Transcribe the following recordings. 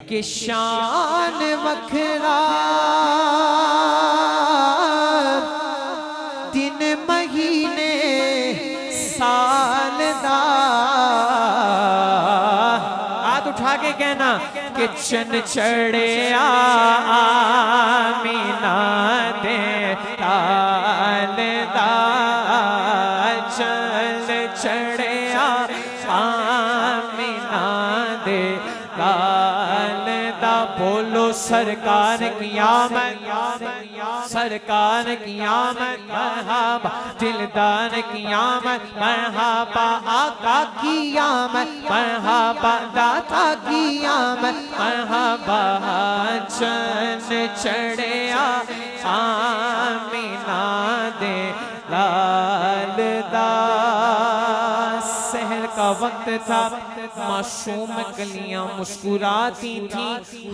कि शान वखरा दिन महीने साल दा। हाथ उठा के कहना कि चन चढ़े आमीना दे ताल दा, चन चढ़े आमीना दे ताल दा। बोलो सरकार की आमद, सरकार की आमद, मरहबा दिलदार की आमद, मरहबा आका की आमद, मरहबा दाता की आमद, मरहबा चन चढ़े आमीना दे लाल दा। सहर का वक्त था, मासूम कलियां मुस्कुराती थी,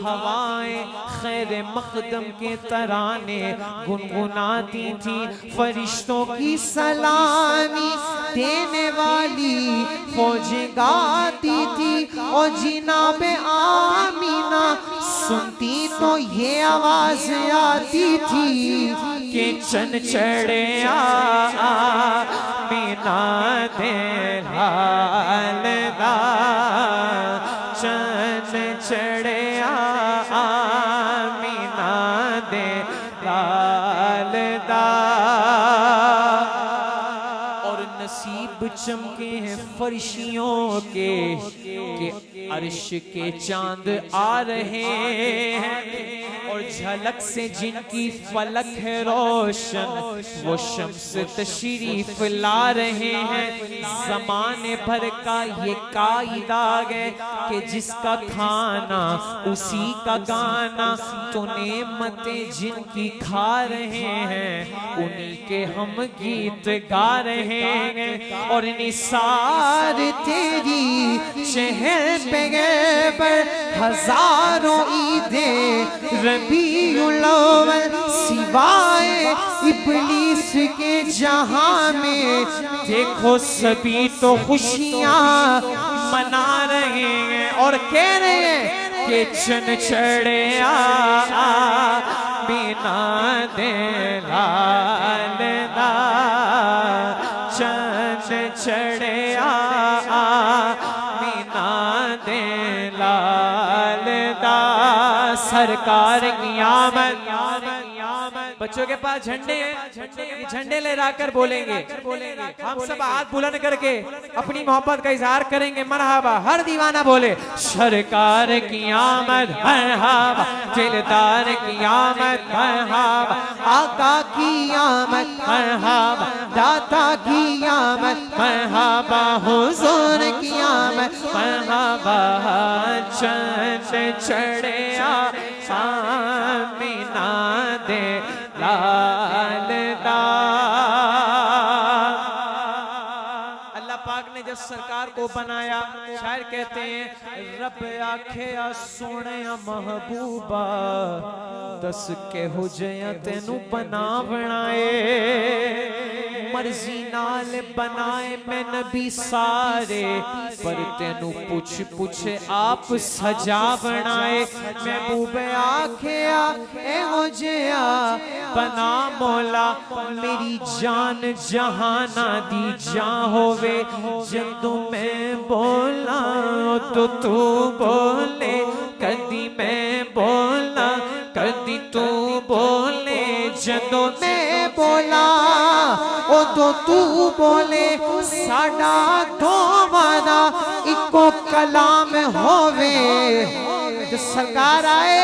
हवाएं खैर मकदम के तराने गुनगुनाती थी। फरिश्तों की सलामी देने वाली फौजें गाती थी और जिनाबे आमीना सुनती तो ये आवाज आती थी कि चन चढ़े आमीना दे लाल दा, चन चढ़े आमीना दे लाल दा। और नसीब चमके हैं फरिश्तियों के अर्श के चांद आ रहे हैं और झलक से जिनकी फलक है रोशन वो शम्स तशरीफ ला रहे हैं। जमाने भर का ये कायदा है कि जिसका खाना उसी का गाना, तो नेमतें जिनकी खा रहे हैं उन्हीं के हम गीत गा रहे हैं। और निसार तेरी शहर पे पर हजारों ईदें रबीउल अव्वल सिवाय इब्लीस के जहां में देखो सभी तो खुशियां मना रहे हैं और कह रहे हैं कि चन चढ़े आमीना दे लाल दा, चन चढ़े आमीना दे लाल दा। सरकार की आमद। बच्चों के पास झंडे हैं, झंडे लहराकर बोलेंगे, हम सब हाथ बुलंद करके अपनी मोहब्बत का इजहार करेंगे। मरहबा हर दीवाना बोले सरकार की आमद, मरहबा दिलदार की आमद, मरहबा आका की आमद, मरहबा दाता की आमद, मरहबा हुजूर की आमद, मरहबा चन चढ़े आमीना दे लाल दा। अल्लाह पाक ने जब सरकार को बनाया, शायर कहते हैं रब आखे सोने महबूबा दस के हो जया तेनू बना बनाए, मर्जी नाल बनाए मैं नबी सारे, पर तेनू पुछ पुछ आप सजा बनाए। महबूब आखिया ए हो जया बना मौला, मेरी जान जहाना दी जान होवे, जदों मैं बोला तो तू बोले, कदी मैं बोला कदी तू बोले, जदों मैं बोला ओ तो तू बोले, साडा दोवां दा इको कलाम होवे। जो सरकार आए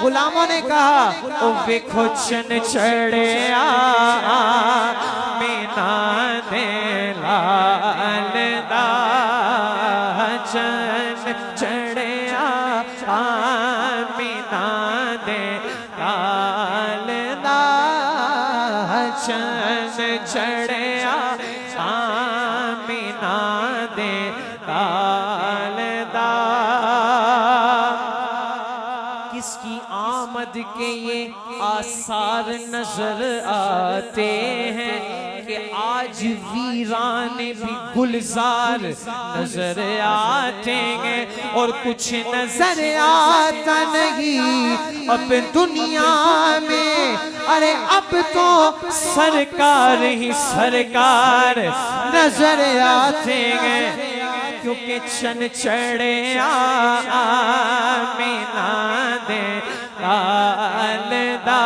गुलामों ने कहा ओ वेखो चन चढ़े आमीना दे लाल दा, चन चढ़े आमीना दे लाल दा, चन चढ़े आमीना दे लाल दा। इसकी आमद के ये आसार नजर आते हैं कि आज वीराने भी गुलजार नजर आते हैं और कुछ नजर आता नहीं अब दुनिया में। अरे अब तो सरकार ही सरकार नजर आते हैं क्योंकि चन चढ़े आमीना दे लालदा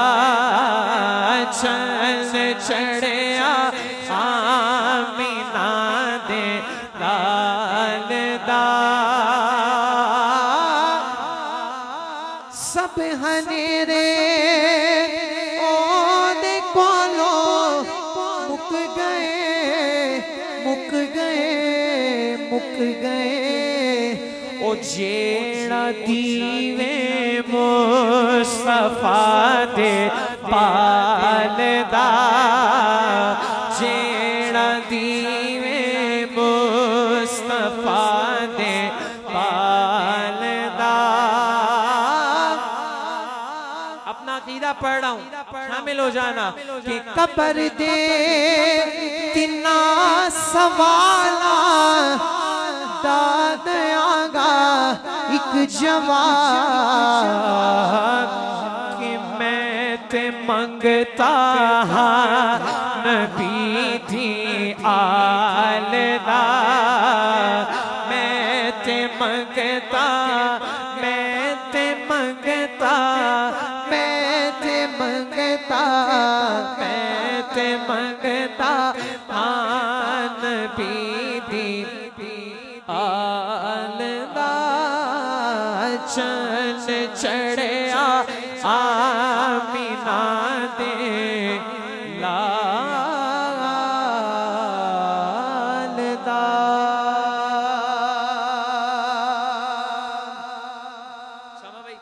चन चढ़े आमीना दे लालदा सब हनेरे ओ दे कोलो मुक गए मुक गए मुक गए ओ जेड़ा दीवे मुस्तफा दे पालदा जेड़ा दीवे मुस्तफा दे पालदा। अपना अकीदा पढ़ रहा हूं, शामिल हो जाना कि कब्र दे तिना सवाला दादयागा एक जवाब कि मैं ते मंगता हाँ नबी थी आलदा मैं ते मंगता मैं ते मंगता मैं ते मंगता मैं ते मंगता हाँ नबी थी आलदा चन चढ़े आमीना